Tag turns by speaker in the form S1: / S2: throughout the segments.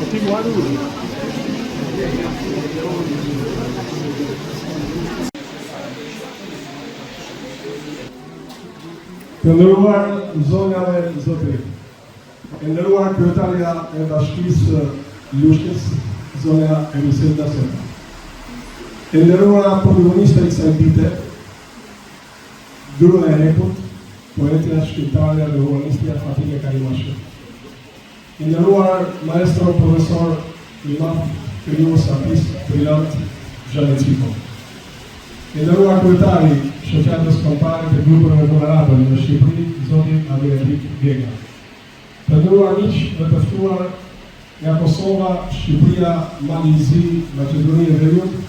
S1: Të nderuar zonja dhe zotëri, e nderuar kryetarja e Bashkisë Lushkës, zonja Elisenda Seta, e nderuara protagonista e kësaj dite, gruaja e reput, poetja, shkrimtarja dhe humanistja Fatime Karimashi, e nderuar maestro profesor Imam krijues artist brillant Xhanet Ciko, e nderuar kryetari shoqatës kombëtare të grupeve me vulnerabël në Shqipëri, zoti Adriatik Vega. Të nderuar miq dhe të ftuar nga Kosova, Shqipëria, Malizi, Maqedonia e Veriut,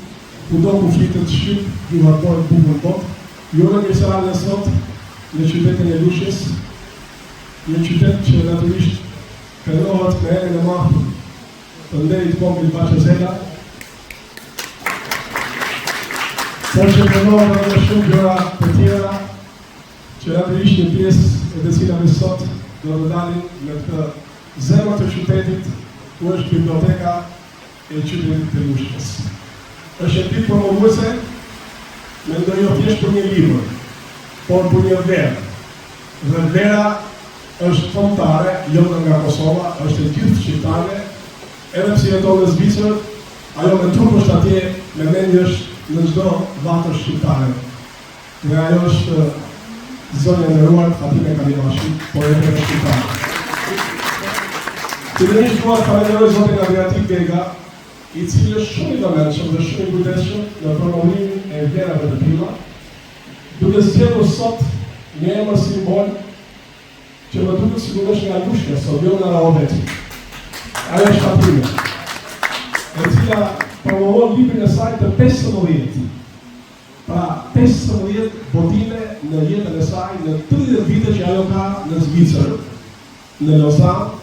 S1: kudo ku flitet shqip, ju hartoj bukën botë. Ju organizuar në sot në qytetin e Lushkës, një qytet që natyrisht këndohet me emrin e madh të nderit Kombil Bashezela, por që përnohet edhe shumë gjëra të tjera që natyrisht një pjesë e të cilave sot do të dalin në këtë zemër të qytetit ku është biblioteka e qytetit të Lushkës. Është e ditë promovuese, mendoj jo thjesht për një libër, por për një verë. Dhe vera është kombëtare, jo nga Kosova, është e gjithë shqiptare, edhe pse jeton në Zvicër, ajo me trup është atje, me mendje është në çdo vatër shqiptare. Dhe ajo është zonja e nderuar Fatime Karimashi, poete shqiptare. Fillimisht dua të falenderoj zotin Adriatik Vega, i cili është shumë i domethshëm dhe shumë i kujdesshëm në promovimin e vlerave të tilla, duke zgjedhur sot një emër simbol që më duket sikur është nga Lushka, sot jo nga Rahoveci. Ajo është Fatime, e cila promovon librin e saj të 15. Pra 15 botime në jetën e saj në 30 vite që ajo ka në Zvicër, në Lozan,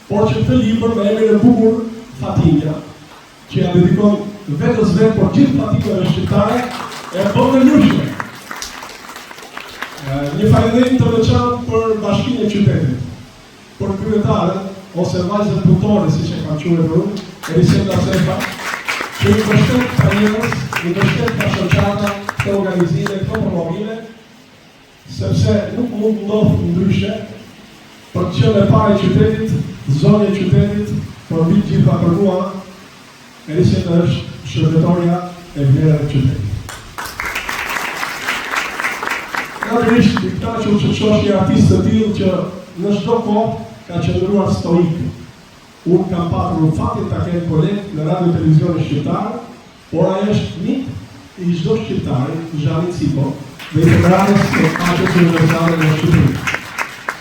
S1: por që këtë libër me emrin e bukur Fatimja, që ja dedikon vetës vetë por gjithë Fatimeve shqiptare, e bën në Lushkë. Një falënderim të veçantë për bashkinë e qytetit, për kryetaren ose vajzën punëtore, siç e kam quajtur unë, Elisenda Seta, që i mbështet ka njerëz, i mbështet ka shoqata, këto organizime, këto promovime, sepse nuk mund ndodh ndryshe për të qenë e parë e qytetit, zonja e qytetit, për mbi të gjitha për mua, Elisenda është shërbëtorja e vlerave të qytetit. Natyrisht, i këtaqur që shoh një artist të tillë që në çdo kohë ka qëndruar stoik. Unë kam patur fatin ta kem kolegë në radio televizionin shqiptar, por ai është mik i çdo shqiptari, Xhanet Ciko, dhe i federatës së Paqes Universale në Shqipëri.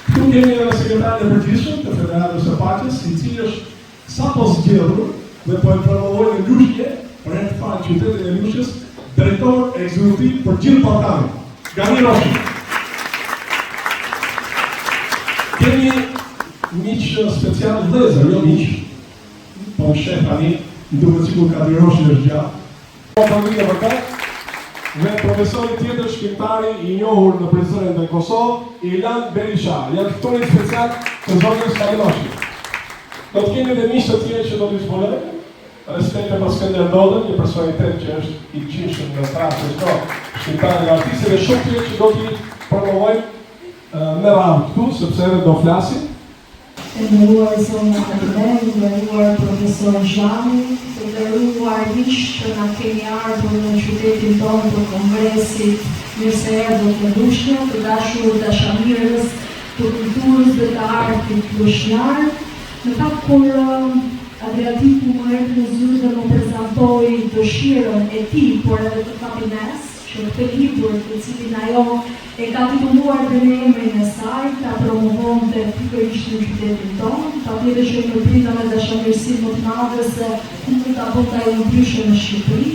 S1: Këtu kemi edhe sekretarin e përgjithshëm të Federatës së Paqes, i cili është sapo zgjedhur dhe po e promovoj në Lushkë për të parë qytetin e Lushkës, drejtor ekzekutiv për gjithë Ballkanin. Gani Roshi. Kemi miq special vëllezër, jo miq, po shef tani, duket sikur ka Roshi është gjatë. Po familja vërtet, dhe profesori tjetër shqiptari i njohur në prezërin dhe Kosovë, Ilan Berisha, janë ftuarit special të zonës Karimashi. Do të kemi edhe miq të tjerë që do të zbulojnë, respekte për Skënder Dodën, një personitet që është i qishëm në trasë çdo shqiptar dhe artistë, dhe shumë tjerë që do t'i promovojmë me radhë këtu, sepse edhe do flasim.
S2: Të nderuar zonja Fatime, të nderuar profesor Xhani, të nderuar miq që na keni ardhur në qytetin tonë për kongresit Mirë se erdhët në Lushkë, të dashur dashamirës të kulturës dhe të artit lushnjar. Në fakt kur Adriatiku më erdhi në zyrë dhe më prezantoi dëshirën e tij, por edhe të Fatines, që këtë libër të cilin ajo e ka titulluar dhe në emrin e saj, ta promovonte pikërisht në qytetin tonë, patjetër që më prita me dashamirësi më të madhe se ku mund ta bënte ajo ndryshe në Shqipëri,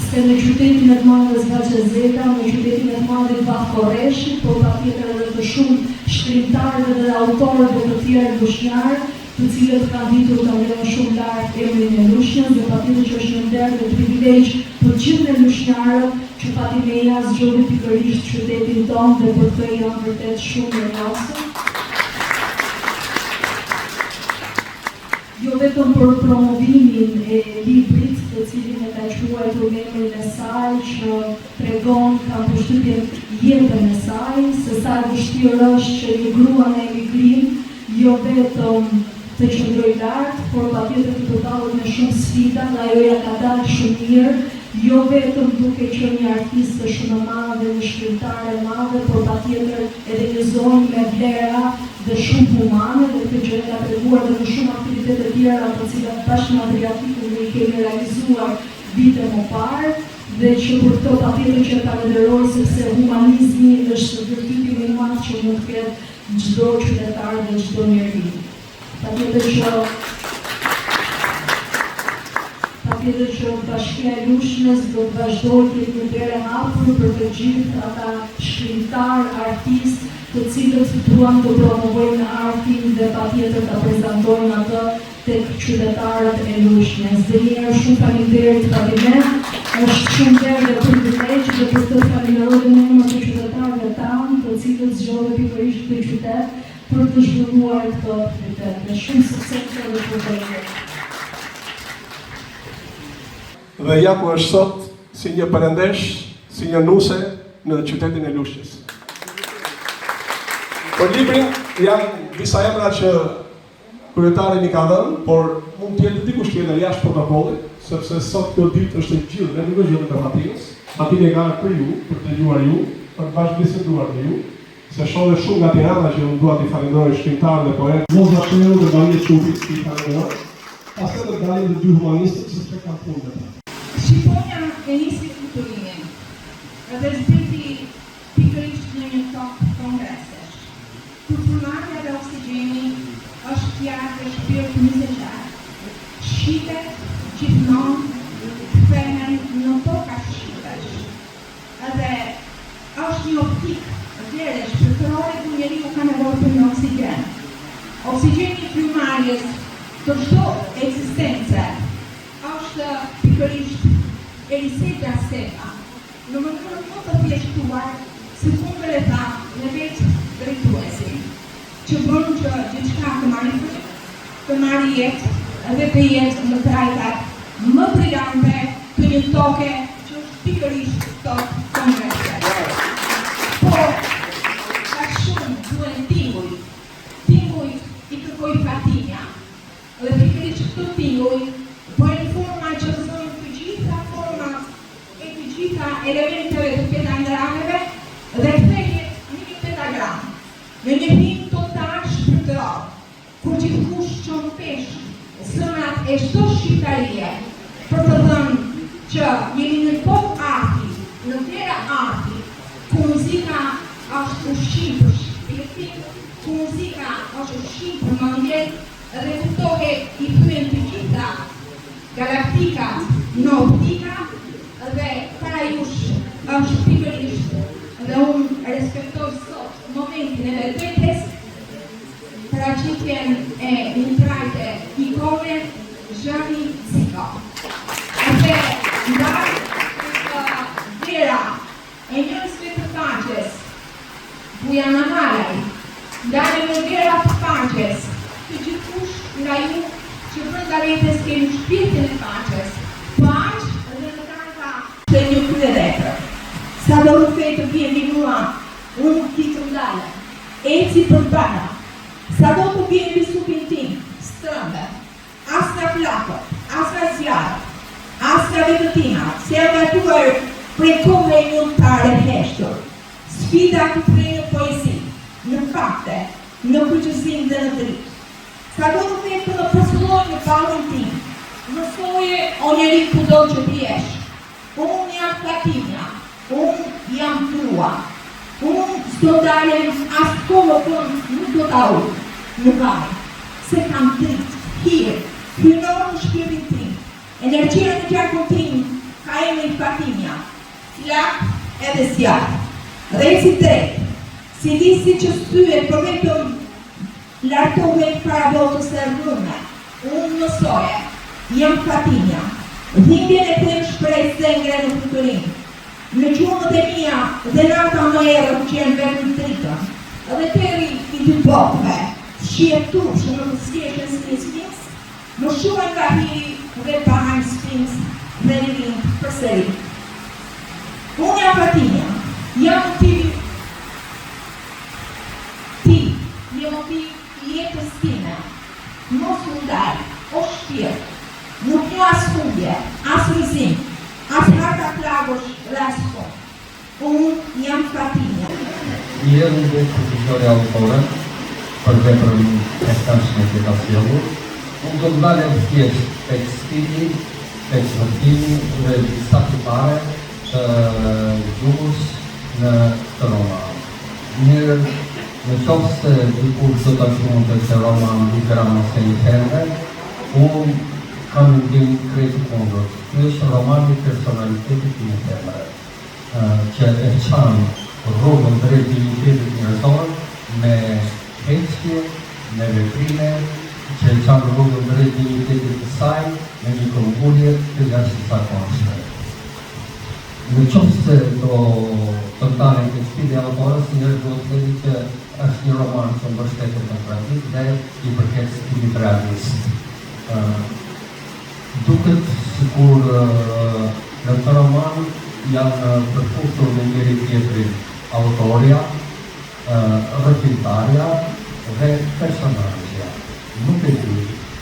S2: se në qytetin e të madhës Bashezela, në qytetin e të madhit Bafkorreshi, por patjetër edhe të shumë shkrimtarë dhe autorë të tjerë lushnjarë, të cilët kanë ditur të mbledhin shumë lart emrin e Lushnjës, dhe patjetër që është një nder dhe privilegj për gjithë ne lushnjarët që Fatimeja zgjodhi pikërisht qytetin tonë dhe për këtë janë vërtet shumë mirënjohës. jo vetëm për promovimin e librit, të cilin e ka quajtur emrin e saj, që tregon kam përshtypjen jetën e saj, se sa e vështirë është që një grua në emigrim, jo vetëm të qëndroj lartë, por patjetër të përballët me shumë sfida, dhe ajo ja ka dalë shumë mirë, jo vetëm duke qenë një artiste shumë e madhe, një shkrimtare e madhe, por patjetër edhe një zonë me vlera dhe shumë humane, dhe këtë gjë ka treguar edhe në shumë aktivitete tjera, të cilat bashkë me grafikun i kemi realizuar vite më parë, dhe që për këto patjetër që ta falenderoj sepse humanizmi është virtyti më i madh që mund të ketë çdo qytetar dhe çdo njeri. Patjetër që Bashkia e Lushnjës do të vazhdojë të jetë një derë e hapur për të gjithë ata shkrimtar, artistë, të cilët duan të promovojnë artin dhe patjetër ta prezantojnë atë tek qytetarët e Lushnjës. Dhe një herë shumë faleminderit Fadime, është shumë derë dhe privilegj dhe për të falenderoj në emër të qytetarëve tanë, të cilët zgjohen pikërisht këtë qytet për të zhvilluar këtë qytet. Me shumë sukses dhe përvojë.
S1: Dhe ja ku është sot si një përëndesh, si një nuse në qytetin e Lushnjës. Për librin janë disa emra që kryetari mi ka dhënë, por mund të jetë dikush tjetër jashtë protokollit, sepse sot kjo ditë është e gjithë dhe nuk është vetëm e Matinës. Matina ka për ju, për të dëgjuar ju, për të bashkëbiseduar me ju, se shoh dhe shumë nga Tirana që unë dua t'i falenderoj shkrimtarë dhe poetë. Moza Sheu dhe Maria Çupi t'i falenderoj. Pastaj do të dalin dhe dy humanistët që kanë punë me ta.
S3: Shqiponia e nisi kulturimin edhe zbriti pikërisht në një tokë kongresesh. Kulturmarrja dhe oksigjeni është fjalë dhe shpirt mesazhar. Shqitet gjithmonë kthehen në toka shqiptesh. Edhe është një optikë vlerë shpirtërore ku njeriu ka nevojë për një oksigjen. Oksigjeni i kulturmarrjes të çdo ekzistence është pikërisht Eliseta Steta, në mënyrë më të thjeshtuar, si kundër e tha në vetë drejtuesi, që bën që gjithçka të marrë fryt, të marrë jetë edhe të jetë në trajtat më brillante të një toke që është pikërisht tokë kongrese. Por, ka shumë duhen tinguj. Tinguj i kërkoj Fatimja, dhe pikërisht këto tinguj bëjnë forma që zojnë të gjitha format e të gjitha elementeve të pentagrameve dhe kthehet në një pentagram, në një him total shpirtëror, kur gjithkush çon pesh zërat e çdo shqiptarie për të thënë që jemi në kohë arti, në tera arti, ku muzika është ushqim për shpirtin, ku muzika është ushqim për mendjen dhe kuptohet i thyen të gjitha galaktikat në optika dhe para jush është pikërisht dhe unë respektoj sot momentin e vetvetes paraqitjen e një trajte ikone Zhani Ciko. Dhe ndaj vera e njësve të faqes Bujana Malaj, ndaj në vera të faqes të gjithkush nga ju që brenda vetes kemi shpirtin e paqes, paqë dhe në karta të një kryeletër. Sa do rrugë të vjen mua, unë ti të ndale, eci për bana. Sa do të vjen bisupin tim, strëmbe, as nga flakët, as nga zjarët, as nga vetëtina, se e gatuar prej kohë e njëntare heshtur. Sfida ku prej në poezi, në fakte, në kuqësim dhe në dritë. Sa do të vetë në përsulloj në palën tim, mësoje o njeri kudo që t'jesh. Unë jam Fatimja, unë jam tua, unë s'do dalem as kohë kënë nuk do t'au, në vaj, se kam dritë, hirë, hyror në shpirtin tim, energjia në gjakun tim, ka emrin Fatimja, flak edhe zjarë, reci drejtë, si disi që s'tyet për vetëm lartohet para votës e rrëme, unë mësoje, jam Fatimja, dhimbjen e tem shprej sengre në futurim, në gjunët e mia dhe nata më erët që janë vetëm tritën, dhe teri i dy botëve, shjetur që në të skeshën si një sfinks, Më shuan nga hiri dhe pahajnë shpins dhe rinim përsëri. Unë jam Fatimia, jam motivi ti, je motiv I jetës time. Mos më ndaj, o shpirt, nuk një as fundje, as rëzim, as harta plagosh dhe as fond. Unë jam Fatimia.
S4: Jam dhe profesore autore për veprën e stanshme që ka sjellur. Unë do të ndalem thjesht tek stili, tek vërtimi dhe disa tipare të gjuhës në këtë roman. Mirë, në qoftë se dikur do ta quajmë këtë roman literatur ose një herë, unë kam mendim krejt kundër. Ky është romani I personalitetit të një femre, që e çan rrugën drejt dignitetit njerëzor me heqje, me veprime, që e çan rrugën drejt dignitetit të saj me një këmbgulje të jashtëzakonshme. Në qoftë se do të ndalem tek stili autores, njërë do të themi që është një roman që mbështetet në traditë dhe I përket stilit realist. Duket sikur në këtë roman janë përputhur me njëri tjetrin autoria, rrëfimtarja dhe personazhja. Nuk e di,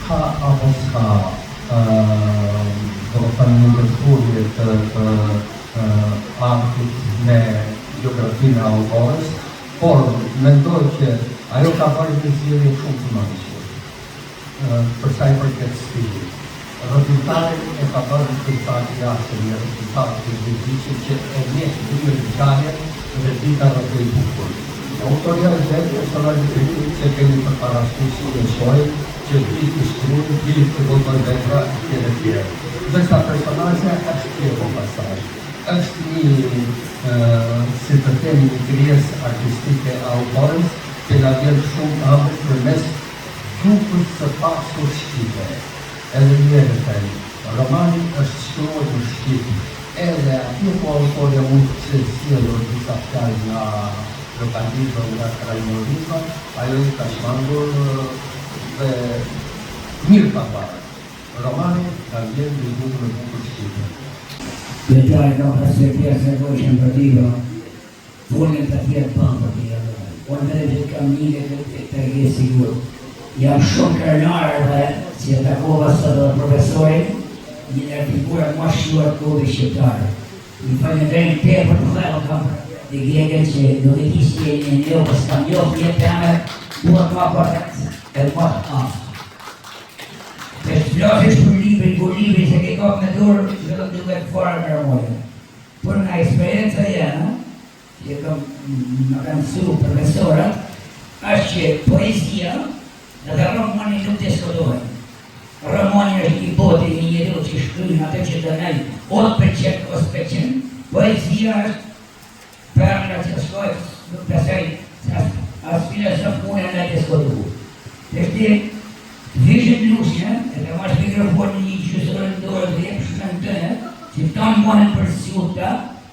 S4: ka apo s'ka do të thënë një ndërthurje të aktit me biografinë e autores, por mendoj që ajo ka bërë një zgjedhje shumë të mëndshme për sa I përket stilit. Rrëfimtarin e ka bërë rezultat I jashtëm, një rezultat të zhvillishëm që e njeh dyert ngjarje dhe dita rreth I bukur. Autoria e vetë personalitetit që kemi përparashkuar në shoj, që di të shkruajë, di të votoj vepra e tjera. Ndërsa personazhja është tjetër pastaj. Është një, si të themi, një krijesë artistike e autores që na vjen shumë afër përmes trupit së pasur shqipe. Edhe njëherë them, romani është shkruar në shqip. Edhe aty ku autorja mund të sjellë disa fjalë nga lokalizëm, nga krajinorizma, ajo I ka shmangur dhe mirë ka parë. Romani ka vjen në bukur shqipe.
S5: Dettagli da perspettiva se voi c'è un partito, vogliono partire bamba di allora. Quando vedete cammini per che sicuro. Jam shumë krenar dhe si e takova sot dhe profesori, një figura më shquar kohë shqiptare. I falenderoj tepër për thellë kam dhe gjegën që do të kishte një njohë s'kam njohë jetëme, duhet ma përret e më aftë. Dhe të flasësh për libri që ke kap me dorë, që do të duhet fara në rëmojë. Por nga eksperjenca jena, që më kam mësu profesorat, është që poezia dhe romani nuk të shkodohen. Romani është një botë një njeriu që shkruajnë atë që dënojnë 8% ose 5%, poezia është përra që shkojë, nuk të sej, as filosof mune në të shkodohu. Dhe shte, vishën lusje, e të mash mikrofonin një qësërë në dorë dhe jep shkën tëne, që tanë mohen për sjuta,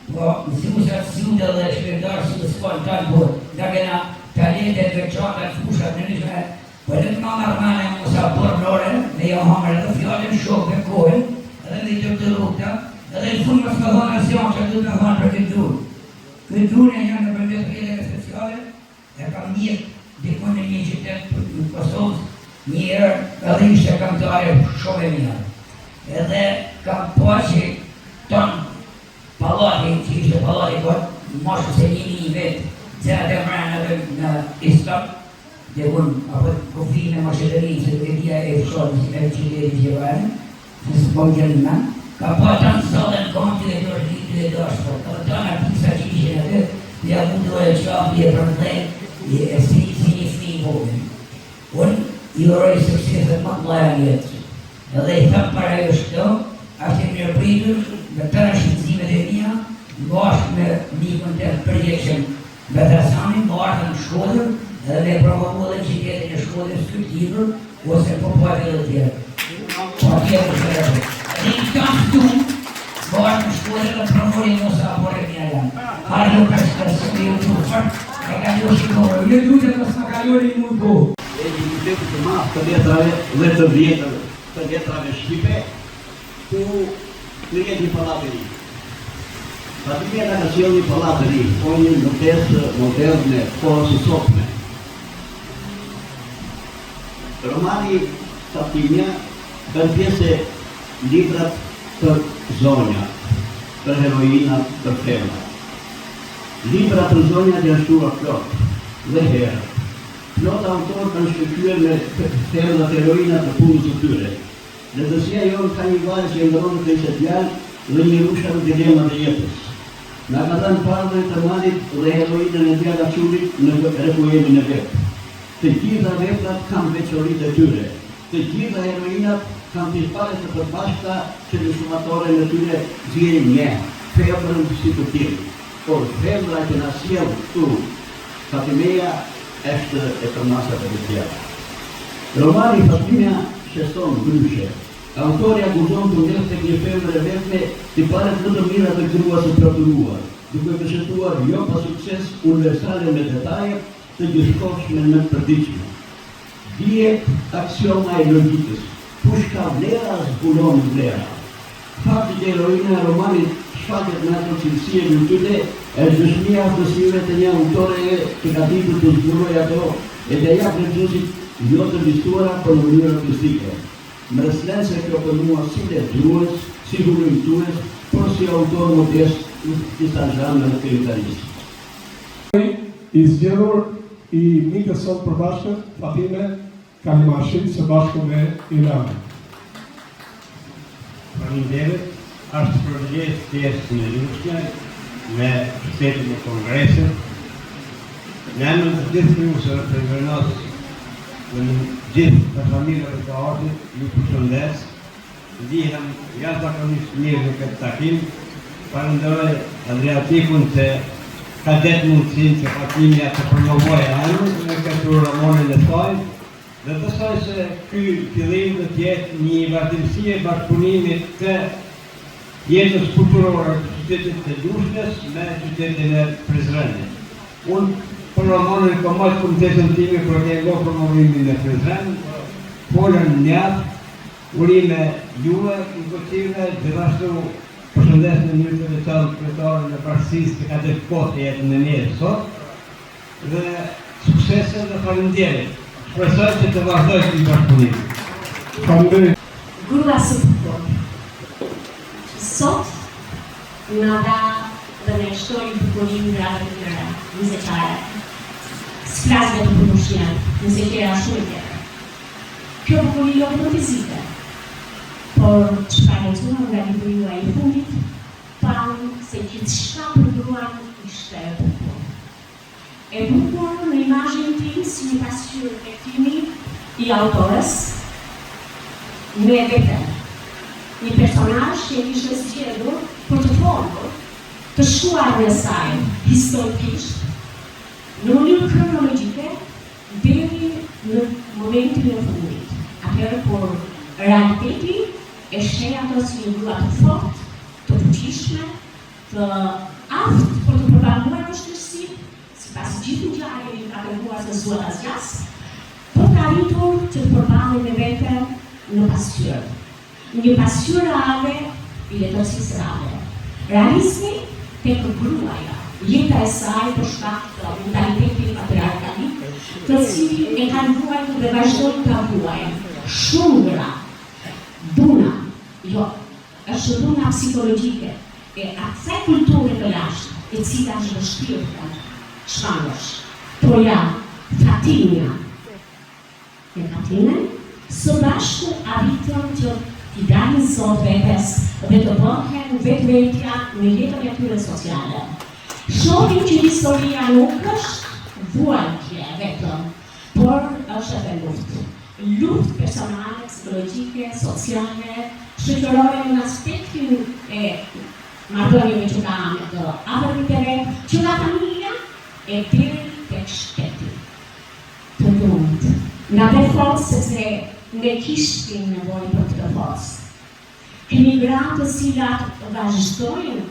S5: po mësusat sjuta dhe shpërdarë sjuta s'kon tanë por, nga këna talentet veçata të fushat në nishme, po edhe të nga marmane mësa bornore, dhe jo hamër edhe fjallën shokë dhe kohën, edhe dhe të të rukta, edhe në fund më s'ka thonë asion që du të thonë për këtë dur. Këtë dur e janë në përmet rrjedheve speciale, e kam njëtë dikun në një qytet në Kosovës, njërë edhe ishte kamtare shumë e mirë. Edhe kam po që tonë palati, që ishte palati kot, moshë se një vetë, zërët e mërën edhe në Istok, dhe unë, apo kofinë e Maqedoninë, se dhe dhja e fshonë si me qytetit Gjevanë, që së po gjëllë në, ka po të në sotën konti dhe dorë të doshtë, ka të në artisa që ishe në të, dhe a mundu e qafi e përndaj, e si një fmi vogën. Unë, I uroj sukseset më të mëdha në jetë. Edhe I them para ju shto, është I mirëpritur me të shqetësimet e mia, bashkë me mikun të përgjithshëm Bedrasani, bashkë në Shkodër, edhe me promovu edhe qytetin e Shkodrës këtë libër, ose po edhe të tjerë. Po tjerë të tjerë. Edhe I kam këtu, bashkë në Shkodër dhe promovi mos apore mia janë. Harë nuk është të ju të fërë, e ka ju shikorë. Një duke të s'ma kalori një mund kohë.
S6: E një të ma të letave dhe të vjetëve. të letrave shqipe, ku krijet një pallat të ri. Fatimia ka sjellë një pallat të ri, po një ndërtesë moderne, kohës së sotme. Romani Fatimia kanë pjesë librat për zonja, për heroina, për femra. Libra për zonja janë shkruar plot dhe herë. Plot autorë kanë shkruar me femrat heroina të punës së tyre. Letësia jonë ka një vajzë që ndronë të ishte djalë dhe një rusha në dilemat e jetës. Na ka dhënë parën të malit dhe heroinën e djala qurit në refuemin e vetë. Të gjitha veprat kanë veçoritë e tyre. Të gjitha heroinat kanë tipare të përbashkëta që në shumatore në tyre zjerin një, femrën si të tjerë. Por femra që na sjell këtu, Fatimia është e përmasat e të tjera. Romani Fatimia sheston ndryshe. Autori akuzon të ndërth tek një femër e vetme tiparet më të mira të gruas së torturuar, duke përshëtuar jo pa sukses universale me detaje të gjithëkohshme në përditshme. Dihet aksioma e logjikës. Kush ka vlera, zbulon vlera. Fakti që heroina e romanit shfaqet në ato cilësie virtute është dëshmia aftësive të një autore që ka ditur të zbulojë ato e të jap lexuesit jo të vistuara për në mënyrë artistike. Mreslen se kjo përmua si lexues, si humanitues, por si autor modest në disa zhanre në kriminalistë.
S1: I zgjedhur i mikës sot përbashkët, Fatime Kalimashit së bashku me Ilan.
S7: Faleminderit, është përgjegjës pjesë në luftën me shtetin e Kongresit. Në emër të gjithë kryusëve të Zhërnosë dhe në gjithë të familjeve të ardhit, ju përshëndes. Ndihem jashtëzakonisht mirë në këtë takim. Falenderoj Adriatikun se ka gjetë mundësinë që Fatimia të promovojë emrin në këtë romanin e saj. Dhe besoj se ky fillim do të jetë një vazhdimsi e bashkëpunimit të jetës kulturore të qytetit të Lushnjës me qytetin e Prizrenit. Unë për romanin kam marrë komitetën time për të ngjarë promovimin e Prizrenit, folën njëtë, urime juve, inkutive, gjithashtu përshëndes në një të veçantë kryetarën e partisë që ka gjetë kohë të jetë në ne sot, dhe suksese dhe faleminderit. Shpresoj që të vazhdoj këtë bashkëpunim.
S1: Faleminderit.
S8: Grua së bukur. Sot na dha dhe ne shtoi bukurinë grave të tjera, mesëçare. Sprazve të bukurisë, nëse kera shumë tjera. Kjo bukuri jo në fizike, por çfarë lexuam nga libri juaj I fundit, pam se gjithçka për gruan ishte e bukur. E bukur në imazhin tim si një pasqyrë e timi I autores me veten. Një personazh që kishte zgjedhur për të folur, të shkuar në saj historikisht, në mënyrë kronologjike, deri në momentin e fundit. Atëherë por realiteti e sheh ato si një grua të fortë, të fuqishme, të aftë për të përballuar vështirësitë, sipas gjithë ngjarjeve që ka treguar se zuat asgjë, për të arritur që të përballen me veten në pasqyrë. Një pasqyrë reale I letërsisë reale. Realizmi tek gruaja, jeta e saj për shkak të mentalitetit patriarkalik, të cilin e kanë vuajtur dhe vazhdojnë ta vuajnë. Shumë gra, duna, jo, është duna psikologjike e asaj kulture të lashtë, e cila është vështirë shkangësh. Por ja, Fatimia e Fatimën, së bashku arritën që t'i dalin sot vetes dhe të bëhen vetvetja në jetën e tyre sociale. Shohim që historia nuk është vuajtje vetëm, por është edhe luftë. Luftë personale, psikologjike, sociale, shoqërore në aspektin e marrëdhënieve që ka me të afërmiteve, që nga familja e deri tek shteti. Të lumtë. Nga dhe forcë sepse ne kishtim nevojë për këtë forcë. Kemi gra të cilat vazhdojnë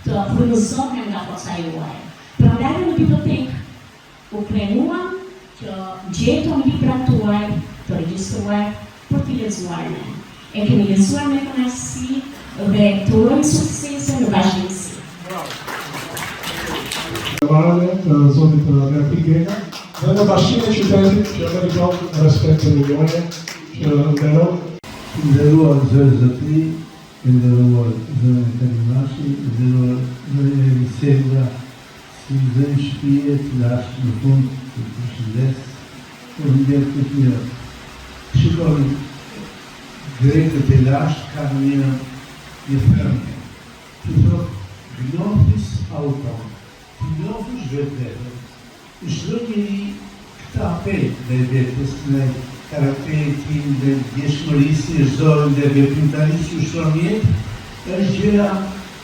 S8: të frymëzohen nga forca juaj. Prandaj në bibliotekë u krenuam që gjetëm librat tuaj të regjistruar për t'i lexuar ne. E kemi lësuar me kënaqësi dhe të urojmë suksese në bashkësi.
S1: Marrëdhënie të zotit Adriatik Geka dhe në bashkinë e qytetit që meriton respekt të milione që nderon.
S9: Nderuar zërë zotëri, nderuar zërë Karimashi, nderuar zërë Elisenda, si zërë shpije të lashtë në fund të përshëndes, por në bjerë të tjera. Shikoni, grekët e lashtë ka një thënie, që thotë gnofis auton, të gnofis vetë. Çdo njeri këtë apel dhe vetës në karakterit tim dhe djeshmërisë, zorën dhe veprimtarisë që shkon jetë, është gjëra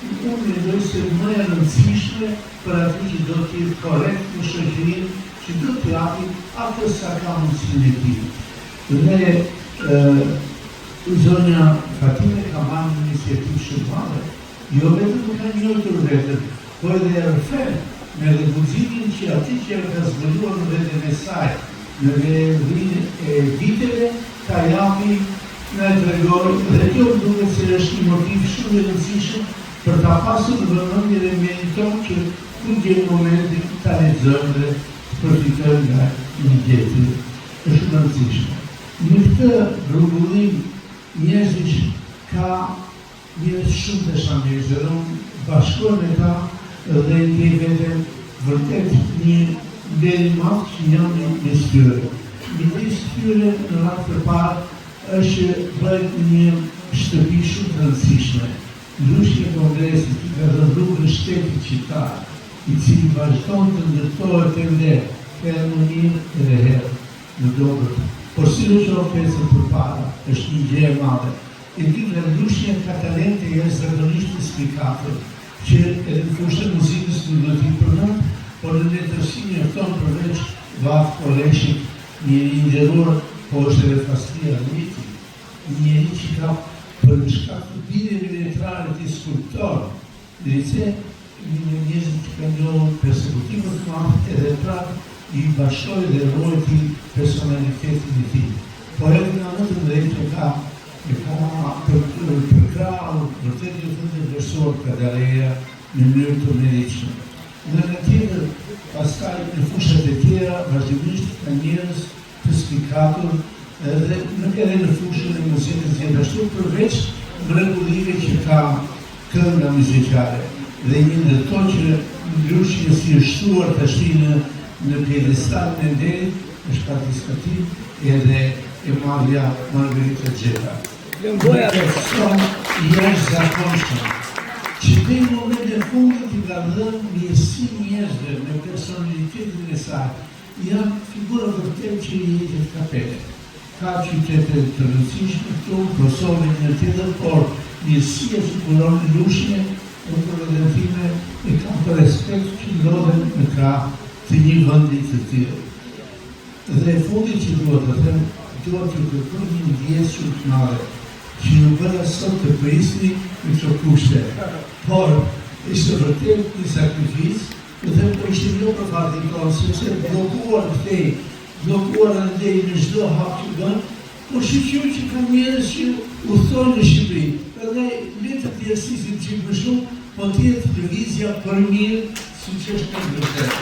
S9: unë mendoj se më e rëndësishme për atë që do të jetë korrekt në shoqërinë, që do të japim atë sa ka mundësinë e tij. Dhe zonja Fatime ka marrë një iniciativë shumë të madhe, jo vetëm ka njohur vetën, por edhe e rrëfen me refuzimin që ati që ka zbuluar në vetën e saj, në viteve ka japi në e tregorë, dhe kjo duhet se është një motiv shumë e rëndësishëm për ta pasur në vëmendje dhe meriton që kur gjen momentin ta lexojmë dhe të përfitojmë nga një gjetje e shumë rëndësishme. Në këtë grumbullim njerëzish ka njerëz shumë të shandesh dhe unë bashkoj me ta dhe ndjej veten vërtet një deri madh që jam në shtyre. Midis tyre në radhë përpara është bëhet një shtëpi shumë të rëndësishme. Lushja e Kongresit që ka dhënë rrugën shtetit qytetar, i cili vazhdon të ndërtohet ende herë edhe herë në dobët. Por si në qoftë pjesën përpara, është një gjë e madhe. E di nga lushja ka talente jashtëzakonisht të spikatur, që edhe në fushën e muzikës nuk do t'i përmend, por në letërsinë e tonë përveç Vath Koleshit, njëri i nderuar, po është edhe Fastria Liti, njëri që ka për shkak të bindjeve letrare të skulptor, dhe një njerëz që ka njohur persekutivën të madh edhe pra i bashkoi dhe ruajti personalitetin e tij. Po edhe nga më të drejtë ka përkrahur vërtet një fund të vlerësuar ka Galeria në mënyrë të meritshme. Në në tjetër, pastaj në fushat e tjera, vazhdimisht ka njerëz të spikatur edhe në fushën e muzikës gjithashtu, përveç mrekullive që ka kënga muzikale. Dhe një ndër to që lushja si është shtuar tashti në pjedestal në nderit, është participativ edhe e madhja Margarita Gjeta. Jashtëzakonshëm, që dhe në moment e fundit i ka dhënë mjesi njerëzve me personalitetin e saj, janë figura vërtet që i jetë kapele. Ka qytete të rëndësishme këtu, Kosovë një tjetër, por mjesia që punon në lushje, në përredentime e kam për respekt që ndodhen në krah të një vendi të tillë. Dhe fundit që duhet të them, duhet të kërkoj një ndjesë shumë të madhe, që ju bëra sot të prisni në këto kushte. Por, ishte vërtet një sakrificë, dhe po ishte jo për fatin tonë, sepse blokuar këtej, blokuar ndej në çdo hap që bën, por shqyqyr që ka njerëz që udhtojnë në Shqipëri. Edhe letë të jasisin që më shumë, po tjetë lëvizja për mirë, si që është në vërtet.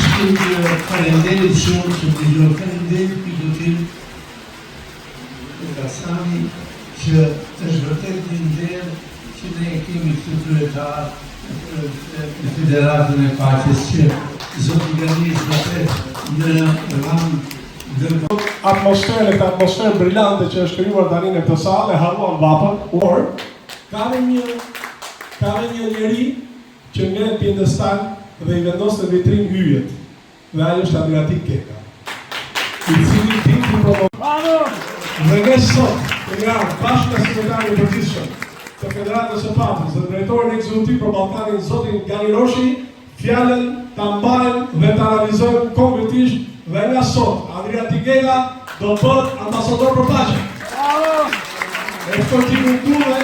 S9: Shkëm që falenderit shumë, që të gjojë falenderit pilotin e Kasani, që është vërtet një ndërë që ne kemi këtë kryetar në Federatën e Paqes, që zotë Ganish vërtet në rang
S1: atmosferë brillante që është krijuar tani në këtë salë e harruan vapën, por ka dhe një njeri që ngel pjedestal dhe i vendos në vitrinë hyjet. Dhe ajo është Adriatik Geka, i cili ti promovon. Dhe ne sot, bashkë me sekretari i përgjithshëm të Federatës së Paqes dhe drejtorin ekzekutiv për Ballkanin, zotin Ganiroshi, fjalën ta mbajmë dhe ta realizojmë konkretisht. Dhe nga sot, Adriatik Geka do bëhet ambasador për paqe. E këtë dhe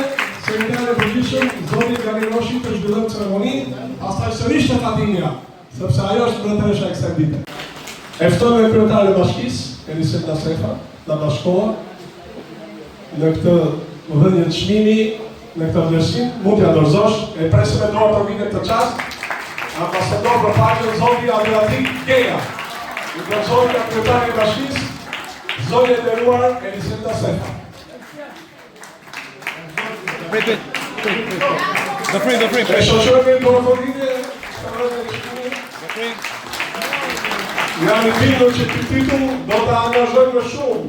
S1: sekretari i përgjithshëm, zoti Ganiroshi, të zhvillojmë ceremoninë, pastaj sërish të Fatimia, sepse ajo është mbretëresha e kësaj dite. E ftoj me kryetarin e bashkisë, Elisenda Sefa, na bashkohet, në këtë dhënje të çmimi, në këtë vlerësim, mund t'ja dorëzosh, e presim me dorë për vitet të çast, ambasador për paqen zoti Adriatik Geja. I dorëzoj nga kryetari i bashkisë, zonja e nderuar Elisenda Sefa.
S10: The free.
S1: E shoqërojmë në portfolio, jam i bindur që ky titull do ta angazhojë më shumë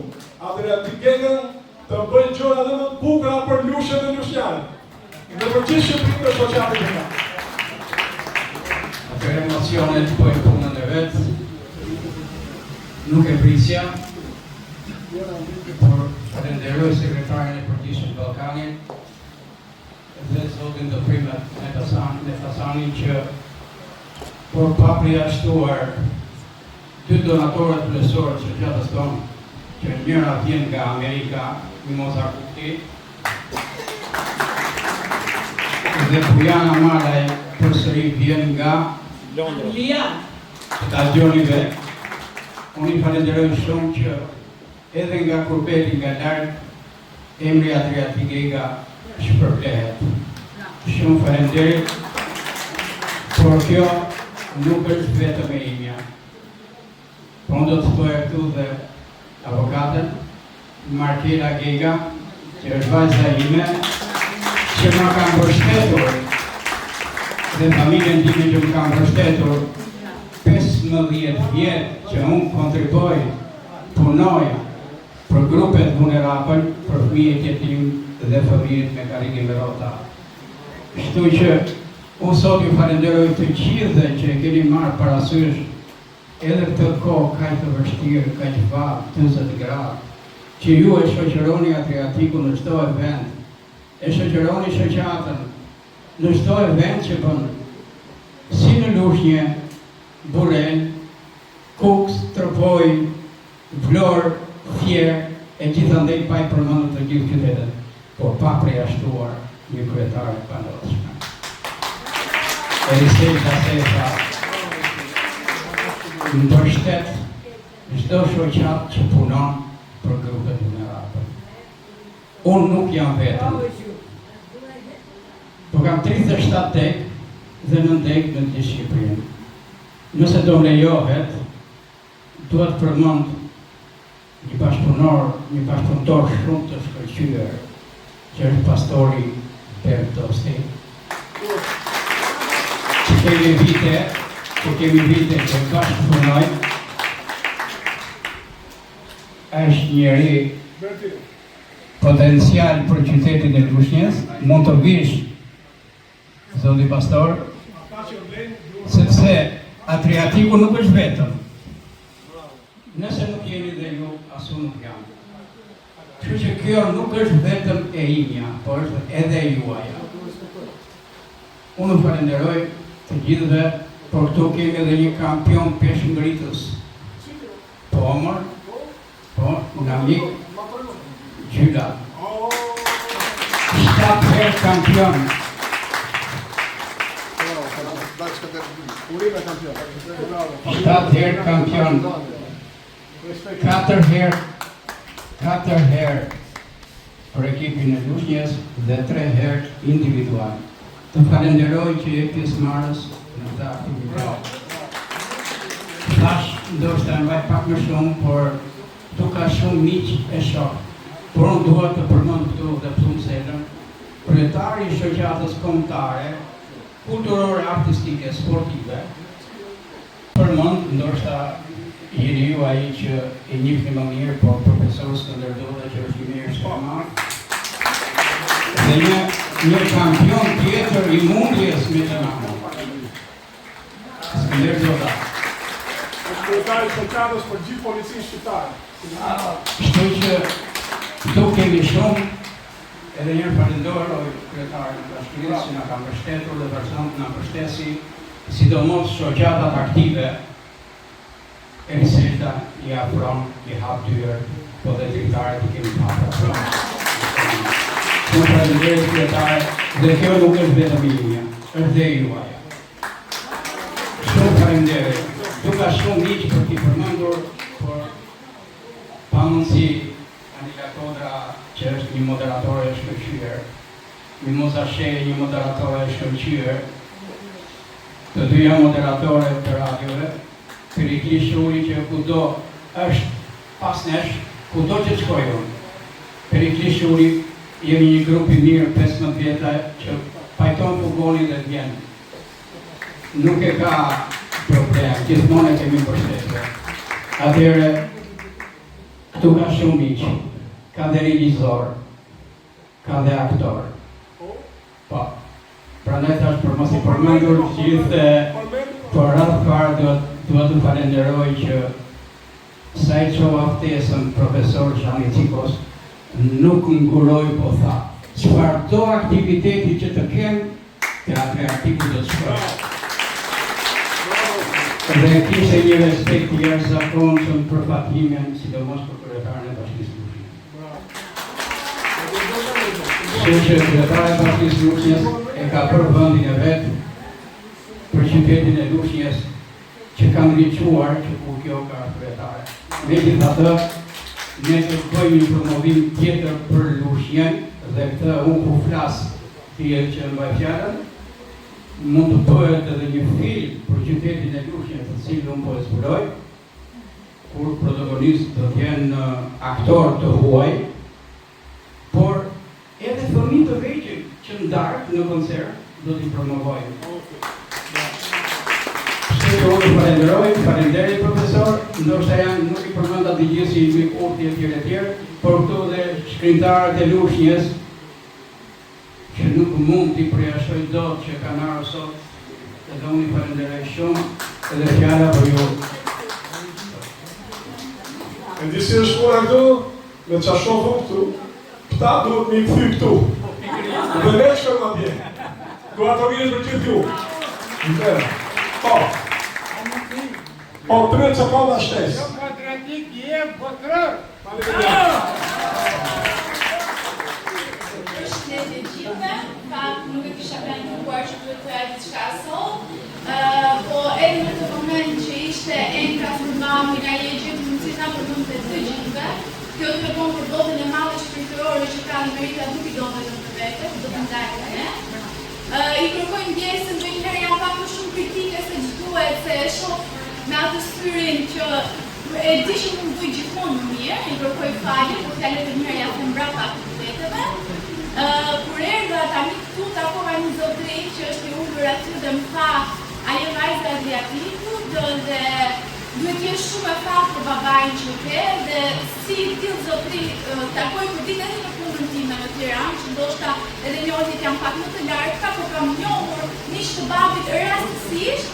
S1: Adriatik Gejën të bëjë gjëra edhe më të bukura për lushën e lushnjarë. Dhe për gjithë Shqipërinë dhe shoqatin e ka.
S11: Atër emocionet po e punën e vetë, nuk e prisja, por falenderoj sekretarin e Përgjithshëm të Ballkanit dhe zotin të primet me Tasanin që por pa përjashtuar dy donatorët plësorë që gjatës tonë, që njëra vjen nga Amerika, Mimoza Kuti, dhe Bujana Malaj përsëri vjen nga Londra, stadionive. Unë i falenderoj shumë që edhe nga kurbeti nga larg, emri Adriatik Geja shpërblehet. Shumë falenderit, por kjo nuk është vetëm e imja. Po unë do të thoj këtu dhe avokatën, Markela Geja, që është vajza ime, që ma ka mbështetur dhe familjen time që më ka mbështetur 15 vjetë që unë kontriboj, punoj për grupet vulnerabël, për fëmijët jetim dhe fëmijët me karrige me rrota. Kështu që unë sot ju falenderoj të gjithë që e keni marrë parasysh edhe këtë kohë kaq të vështirë, kaq vallë, 40 gradë, që ju e shoqëroni Adriatikun në çdo event, e shoqëroni shoqatën në çdo event që bën, si në Lushnjë, Burel, Kuks, Tropoj, Vlorë, Fier, e gjithandej pa i përmendur të gjithë qytetet, por pa përjashtuar një kryetare të pandodshme. Elisenda Sefa mbështet çdo shoqat që punon për grupet vulnerabël. Unë nuk jam vetëm. Po kam 37 tek dhe 9 tek në të Shqipërinë. Nëse do më lejohet, duhet përmend një bashkëpunëtor shumë të shkëlqyer, që është pastori Bertosti. Që kemi vite që bashkëpunojmë. Është njeri potencial për qytetin e Lushnjës, mund të vish, zoti pastor, sepse Adriatiku nuk është vetëm. Nëse nuk jeni dhe ju, asu nuk jam. Kështu që kjo nuk është vetëm e imja, por është edhe juaja. Unë falenderoj të gjithëve, por këtu kemi edhe një kampion peshngritës. Pomër, po, në amik, Gjyla. 7 herë kampion. 7 herë kampion. 4 herë për ekipin e Lushnjës dhe 3 herë individual. Të falenderoj që je pjesëmarrës në këtë aktivitet. Thash, ndoshta mbaj pak më shumë, por tu ka shumë miq e shoh. Por unë duhet të përmend këtu dhe Plum Selën, kryetari i shoqatës kombëtare, kulturore, artistike, sportive. Përmend, ndoshta jeni ju ai që e njihni më mirë, por profesor Skënderbeu që është i mirë shkomak. Dhe një kampion tjetër i mundjes me Gjinamo. Skënderbeu.
S1: Kryetari i shoqatës për gjithë policinë shqiptare.
S11: Kështu që këtu kemi shumë, edhe njërë falenderoj kryetarin e bashkisë që na ka mbështetur dhe vazhdon të na mbështesi, sidomos shoqatat aktive. Elisenda i afron, i hap dyrë, po dhe drejtarët i kemi hapur afron. Shumë falenderoj kryetare, dhe kjo nuk është vetëm imja, është dhe juaja. Shumë falenderoj. Tu ka shumë miq për t'i përmendur, por pa mundësi Anila Kodra që që është një moderatore e shkëlqyer, Mimoza Sheh, një moderatore e shkëlqyer, të dyja moderatore të radiove, Perikli Shuri që kudo është pas nesh, kudo që të shkojë unë. Perikli Shuri jemi një grup i mirë 15 vjeta që pajton furgonin dhe vjen. Nuk e ka problem, gjithmonë e kemi përshtetje. Atëherë, këtu ka shumë miq, ka dhe regjisor, ka dhe aktor. Po, prandaj tash për mos i përmendur gjithë, për radhë parë duhet të falenderoj që sa i qova ftesën profesor Zhani Cikos, nuk nguroj po tha. Çfarëdo aktiviteti që të kem, teatri artiku do të shkoj. Dhe kishte një respekt i jashtëzakonshëm për Fatimen, sidomos për kryetaren e Bashkisë Lushnjës. Që kryetari i Bashkisë Lushnjës e ka për vendin e vet, për qytetin e Lushnjës, që kanë riquar që ku kjo ka kryetare. Megjithatë, ne të bëjmë një promovim tjetër për Lushnjën dhe këtë unë ku flas tjerë që mbaj fjalën, mund të bëhet edhe një film për qytetin e Lushnjës të cilin unë po e zbuloj, kur protagonist do të jenë aktor të huaj, por edhe fëmijë të vegjël që ndarë në koncert do t'i promovojnë. Unë falenderoj profesor, ndoshta janë nuk i përmenda të gjithë si i kurti e tjerë, por këtu dhe shkrimtarët e Lushnjës, që nuk mund t'i përjashtoj dot që kanë ardhur sot, edhe unë i falenderoj shumë, edhe fjala për ju.
S1: E disi është shkuar këtu, me qa shohëm këtu, këta duhet me i këthy këtu. Dhe ne shkëm atje. Duhet të vjesh për gjithë ju. Po. Po, 3 sekonda shtes.
S10: Jo patriotik je botrër.
S12: Përshëndetje të gjithëve, nuk e kisha planifuar që duhet të e diçka sot, po edhe në të moment që ishte Enka Furmami nga je gjithë mundësina për mund të të gjithëve, kjo të regon për dotën e madhe shpirtërore që ka në merita nuk i dobe në të vete, do të ndajë të ne. I kërkojnë ndjesën dhe njëherë janë pak më shumë kritike se gjithuet, se e shoh me atë syrin që e di që mund bëj gjithmonë më mirë, i kërkoj falje, po fjallet e njëherë janë mbrapa aktiviteteve. Kur erdha tani këtu takova një zotëri që është i ulur aty dhe më tha ajo vajza Adriatikut dhe duhet jesh shumë e prapë për babain që ke dhe si tillë zotëri takoj për ditë edhe në punën time në Tiranë, që ndoshta edhe njohjet janë pak më të larta, por kam njohur miq të babit rastësisht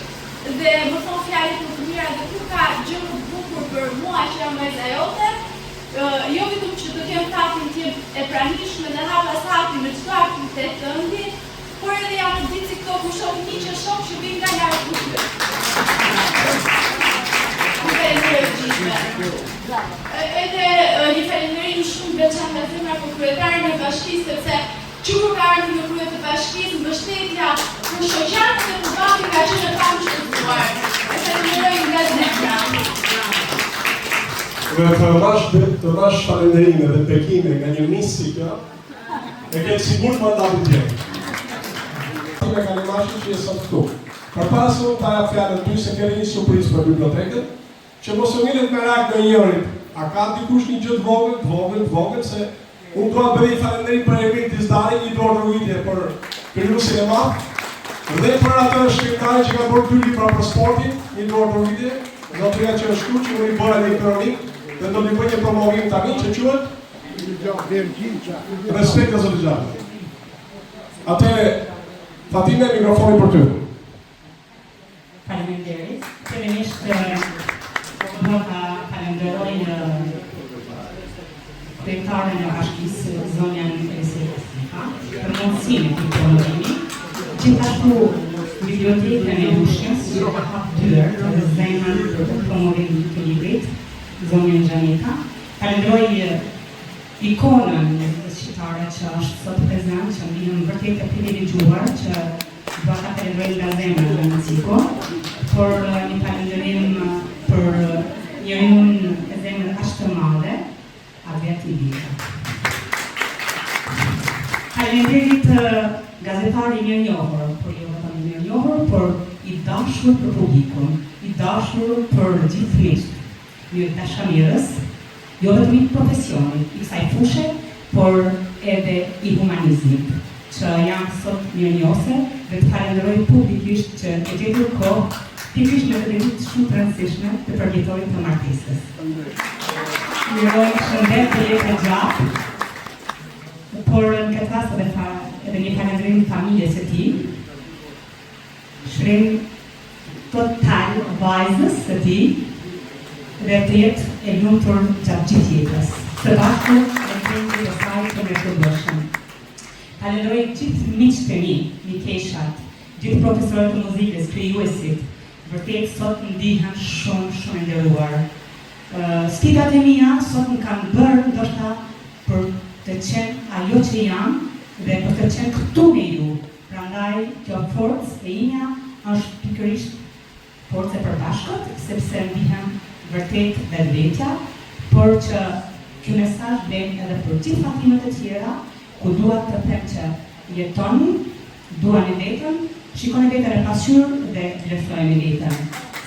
S12: dhe më thon fjalë më të mira dhe kur ka gjë më të bukur për mua që jam vajza jote. Jo vetëm që do t'jem hapin t'jem e pranishme dhe hapas hapin në çdo aktivitet të ëndi, por edhe jam të ditë si këto ku shoh një që shoh që vinë nga larg kushte. Edhe një falënderim shumë veçantë nga zemra për kryetarin e bashkisë, sepse kur ka ardhur në krye të bashkisë, mbështetja për shoqatë dhe për babin ka qenë e pamështruar. E falenderoj nga zemra.
S1: Dhe të vash falenderime dhe bekime nga një misë si kjo, e këtë sigur të mandatit tjerë. Fatime Kalimashi që jesë këtu. Për pasu, ta ja fjallën ty se kërë një surprizë për bibliotekët, që mos u njërit me rak në njërit. A ka dikush një gjë të vogël, se unë do të bëri falenderim për Emil Dizdari, një dorë rrugitje për Kryusin e Madh, dhe për atë shkrimtarin që ka bërë 2 libra për sportin, një dorë rrugitje, zotëria që është këtu, që unë i bërë elektronik, dhe do t'i bëj një promovim tani që quhet Respekt e Zotit Gjatë. Atëre, Fatime, mikrofoni për ty.
S13: Faleminderit. Fillimisht do ta falenderoj kryetaren e bashkisë Zonjan Eliseka për mundësinë e promovimit. Gjithashtu bibliotekën e Lushnjës që ka hapur dyert dhe zemrën për promovimin të librit. Zonjën Gjanika. Falenderoj ikonën shqiptare që është sot prezent, që jam vërtet e privilegjuar që do ta falenderoj nga zemra Zhani Ciko, por një falenderim për njeriun e zemrën aq të madhe, Adriatikut. Faleminderit gazetari mirë njohur, por jo vetëm i mirë njohur, por i dashur për publikun, i dashur për gjithë miqt, një dashamirës, jo vetëm i profesionit, i kësaj fushe, por edhe i humanizmit, që janë sot mirënjohëse dhe të falenderoj publikisht që e gjetur kohë pikërisht me vendimet shumë të rëndësishme të përgjithësorit të martesës. Miroj shëndet të jetë gjatë, por në këtë rast edhe një falenderim familjes së tij, shërim total vajzës së tij dhe të jetë e lumtur gjatë gjithë jetës. Së bashku e kendi të saj të mrekullueshëm. Falenderoj gjithë miqtë e mi, mikeshat, gjithë profesorët të muzikës, krijuesit, vërtet sot ndihem shumë nderuar. Sfidat e mia sot më kanë bërë ndoshta për të qenë ajo që jam dhe për të qenë këtu me ju. Prandaj kjo forcë e imja është pikërisht forcë e përbashkët, sepse ndihem vërtet vetvetja, por që ky mesazh vjen edhe për gjithë fatimet e tjera, ku dua të them që jetoni, duani vetën, shikoni vetën e pasqyrë dhe vlerësoni vetën.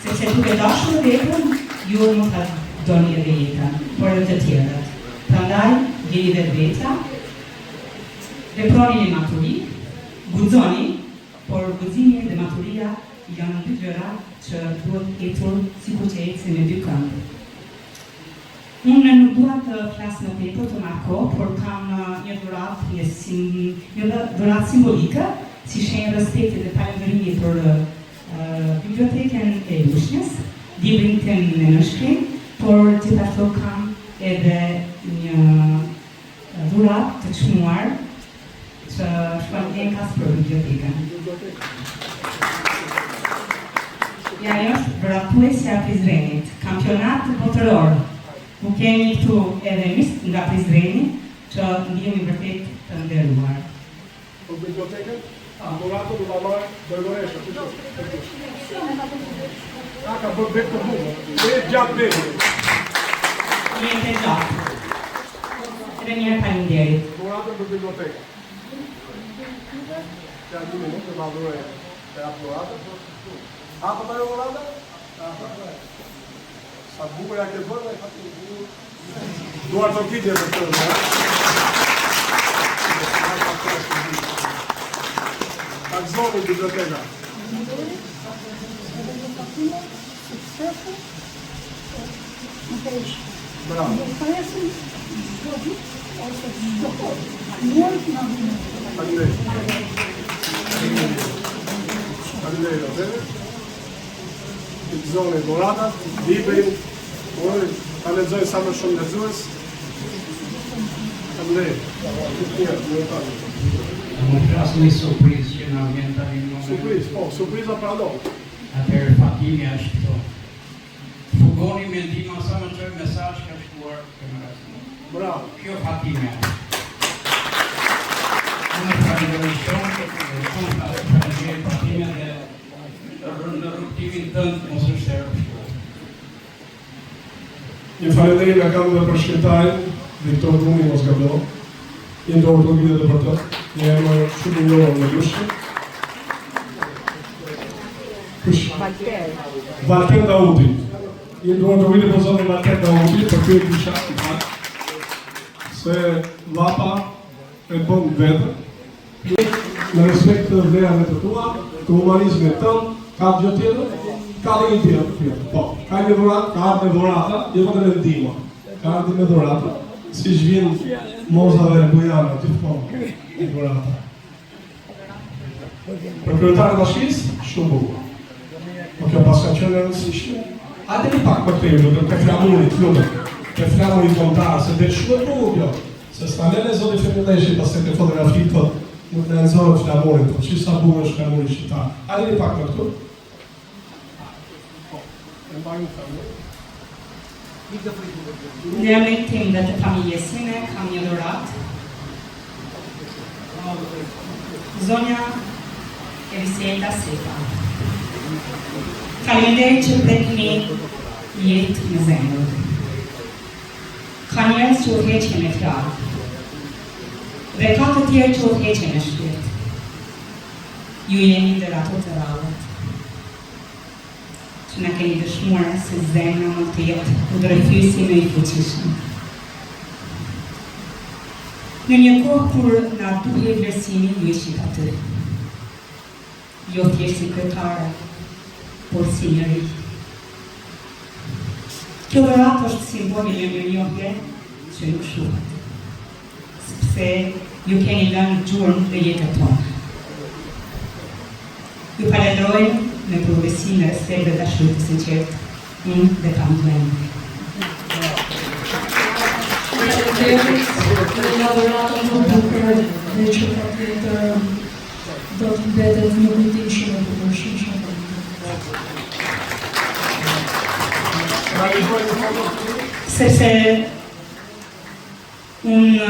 S13: Sepse duke dashur vetën, ju nuk ta doni edhe jetën, por edhe të tjerët. Prandaj, jeni vetvetja, veproni me maturi, guxoni, por guximi dhe maturia janë dy gjëra që duhet ecur sikur që ecin me dy këmbë. Unë nuk dua të flas më tepër të marko, por kam një dhuratë, një dhuratë simbolike, si shenjë respekti dhe falënderimi për bibliotekën e Lushnjës, librin tim në nënshkrim, por gjithashtu kam edhe një dhuratë të çmuar që shkon enkas për bibliotekën. Ja është vratuesja e Prizrenit, kampionat botëror. Nuk kemi këtu edhe mist nga Prizreni që ndihemi vërtet të nderuar.
S1: Për bibliotekën, dhuratë do ta marrë Dërgoresha. Ka bërë bek të bukur. E gjatë bekit.
S13: Jete gjatë. Edhe një herë faleminderit.
S1: Dhuratën për bibliotekën. Ka 2 minutë të vazhdoj të jap dhuratën. Apo të dhuratën? Sa bukur ja ke bërë, duar të kitje të tërë, Takzoni biblioteka. Bravo. Takzoni dhuratat, librin, ta lexoj sa më shumë lexues.
S11: Më flas një surprizë që na vjen tani në
S1: Surprizë, po, surpriza pardon.
S11: Atëherë Fatimi është këto. Fugoni me ndihmë sa më çoj mesazh ka shkuar kamerën.
S1: Bravo.
S11: Kjo Fatimi është. Unë falenderoj shumë Fatimi dhe në rrugtimin tënd mos është erë.
S1: Një falenderim e kam dhe për shkrimtarin, Viktor Bruni mos gabdo. I ndorë të vide dhe për të. Një emër shumë i njohur në Lushnjë. Valter Daudi. I ndorë të vide për zonë Valter Daudi, për kjo e kisha i pak. Se vapa e bën vetë. Në respekt të vlerave të tua, të humanizmit tënd, ka gjë tjetër? Ka dhe një tjetër. Po, ka një dhuratë, ka ardhur me dhurata, jo vetëm me ndihmë. Ka ardhur me dhurata, si vjen mozave e bujana gjithmonë me dhurata. Për kryetarët e bashkisë, shumë bukur. Po kjo paska qenë e rëndësishme. Hajde një pak më këtej, te flamurit, lutem. Te flamurit kombëtar, se del shumë bukur kjo. Se stanele zoti Femileshi pas te fotografi thot, nuk në nëzorë flamurit, po që sa bukur është flamurit shqiptar. Hajde një pak më këtu.
S13: Në emrin tim dhe të familjes sime kam një dhuratë. Zonja Eliseta Sepa. Faleminderit që prekni jetë në zemër. Ka njerëz që u heqen me fjalë. Dhe ka të tjerë që udhëheqen në shpirt. Ju jeni ndër ato të rrallët, që na keni dëshmuar se zemra mund të jetë udhërhyesi më i fuqishëm. Në një kohë kur na duhej vlerësimi, ju ishit aty. Jo thjesht si kryetare, por si njeri. Kjo dhuratë është simboli një mirënjohje që nuk shuhet, sepse ju keni lënë gjurmë dhe jetën tonë. Ju falenderoj me progresimin e respekt dhe dashuri të sinqertë, unë dhe kam vënë.
S2: Në laborator më bukur dhe që patjetër do të mbetet në kujtim shumë e bukur,
S13: Sepse unë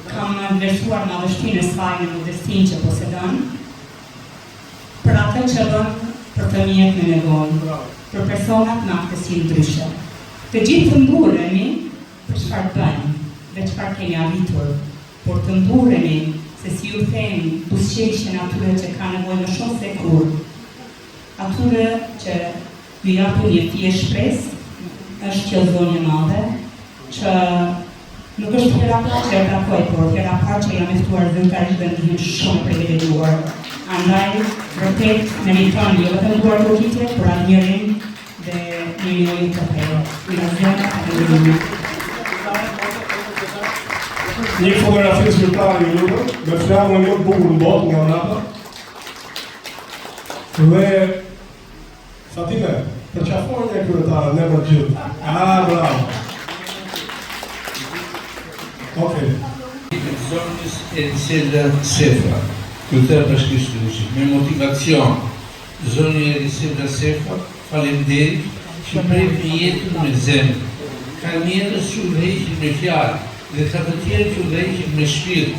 S13: kam vlerësuar madhështinë e saj në modestinë që posedon, për atë që bën për fëmijët me nevojë, për personat me aftësi ndryshe. Të gjithë të mburemi për çfarë bëjmë dhe çfarë kemi arritur, por të mburemi se si ju themi buzëqeshjen atyre që ka nevojë më shumë se kur, atyre që ju japin një fije shpresë, është kjo zonjë madhe, që nuk është hera parë që e takoj, por hera parë që jam eftuar zyrtarisht dhe ndihem shumë privilegjuar. Andaj, vërtet, meriton jo vetëm duar kokitje, por admirim dhe mirënjohje të fejë.
S1: Një fotografi zyrtare i lutem, me flamën më të bukur në botë nga Napa. Dhe Fatime, përqafojnë e kryetare, ne për gjithë. Bravo. Okej.
S9: Zonjës Elisela Sefa, kryetare bashkisë me motivacion. Zonja Elisela Sefa, faleminderit që prej jetën me zemër. Ka njerëz që udhëheqin me fjalë dhe ka të tjerë që udhëheqin me shpirt.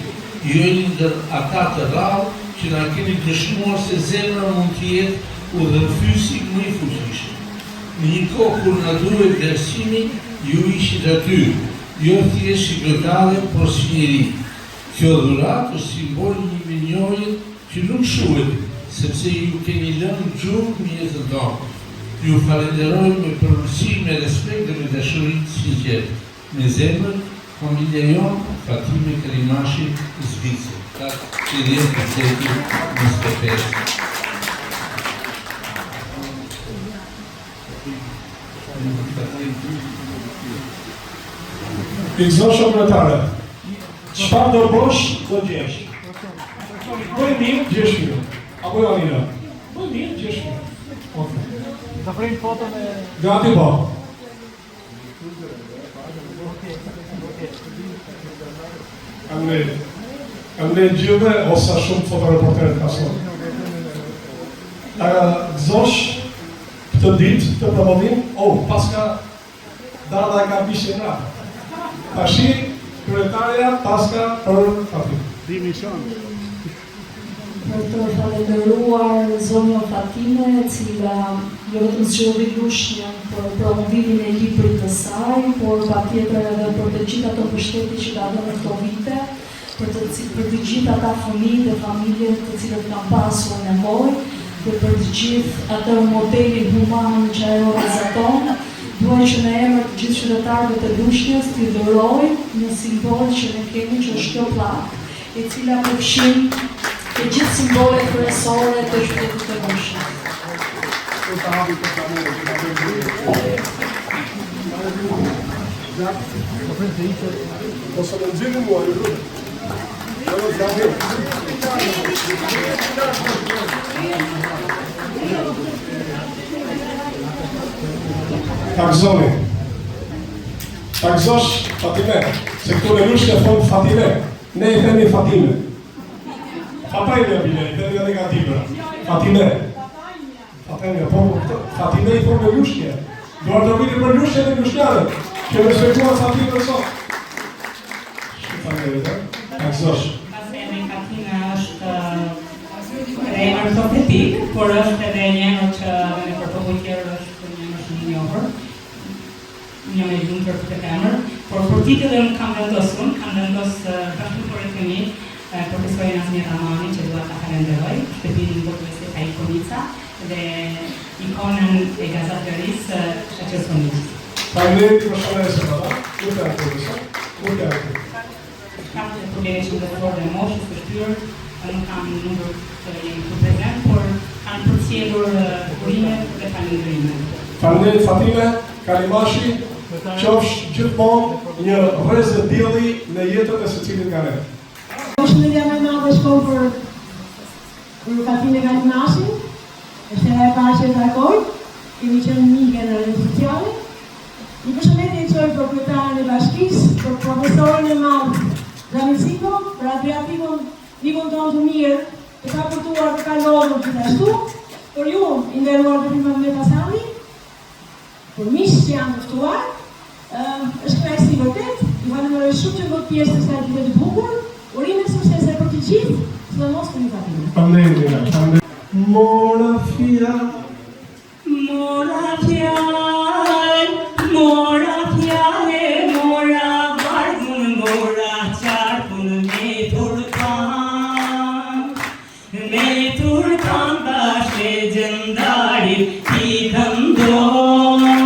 S9: Ju jeni ndër ata të rrallë që na keni dëshmuar se zemra mund të jetë udhëfysi më i fuqishëm. Në një kohë kur na duhet vlerësimi, ju ishit aty, jo thjesht si kryetare, por si njeri. Kjo dhuratë është simbol një mirënjohje që nuk shuhet, sepse ju keni lënë gjurmë në jetën tonë. Ju falenderoj me përmirësi, me respekt dhe me dashuri të sinqertë. Me zemër, familja jonë, Fatime Karimashi, Zvicër. Ka që dhjetë të zeti në stepeshtë.
S1: Pikëzon shokretare, çfarë do bësh, do gjesh. Bëj mirë, gjesh mirë. Apo jo Alina? Bëj mirë, gjesh mirë. Okej.
S14: Ta frame foton e...
S1: Gati po. Kam ne gjithë ose shumë fotoreporterët ka sonë. Ta gëzosh këtë ditë, këtë promovim, paska data e ka bishë nga. Tashi, kryetarja, paska për Fatime.
S14: Dimision.
S2: Për të falenderuar zonjën Fatime, e cila jo vetëm zgjodhi lushnjën për promovimin e librit të saj, por patjetër edhe për të gjitha ato mbështetje që ka dhënë në këto vite, për të gjitha ata fëmijë dhe familje të cilët kanë pasur nevojë, dhe për të gjithë atë modelin human që ajo realizaton. Duaj që në emër të gjithë qytetarëve të lushnjës t'i dhuroj një simbol që ne kemi, që është kjo plakë, e cila përfshin të gjithë simbolet kryesore të qytetit të Lushnjës.
S1: Ose në nëzirë mua, ju lutë. Takzoni. Takzosh Fatime, se këtu në Lushnjë thonë Fatime, ne i themi Fatime. Fatime bile, i themi negativë. Fatime. Fatime, po Fatime i thonë në Lushnjë. Duar të viti për Lushnjë dhe Lushnjarët, që respektuar Fatime në sot. Shkë Fatime, takzosh.
S13: Pasemi Fatime është emër profetik, por është edhe një emër që në përtohu tjerë është një emër shumë njohër. Një me lumë për këtë emër, por për titëllin kam vendosur bashkëpunëtorit profesorin Asmir Ramani, që dua ta falenderoj, shtëpinë Botëvestit a Ikonica dhe ikonën e gazetërisë Shaqir Sonic.
S1: Faleminderit për shëndetësin, Multe profesor. Multe.
S13: Kam të probleme që më dhe moshës të shtyrë, nuk kam numër të jemi të prezent, por kanë përcjellur urimet dhe falënderimet.
S1: Faleminderit Fatime Kalimashi, qofsh gjithmonë një rrezë dielli në jetën e secilit nga ne.
S2: Përshëndetja më e madhe shkon për Fatime Kalimashi, është era e parë që e takoj, kemi qenë mike në rrjetet sociale. Një përshëndetje i çoj për kryetarin e bashkisë, për profesorin e madh Dramiciko, për Adriatikon Nikon tonë të mirë, të ka përtuar të kalorën gjithashtu, për ju, i nderuar të prima me Pasani, për miqë që janë tëftuar, është kënaqësi vërtet, ju falenderoj shumë që bëhet pjesë të kësaj dite të bukur, urime suksese për të gjithë, sidomos për një Fatime.
S1: Faleminderit. Mora fjalë,
S8: mora fjalë, mora vargun, mora qarkun me turkan bashkë gjëndarit ti këndoj,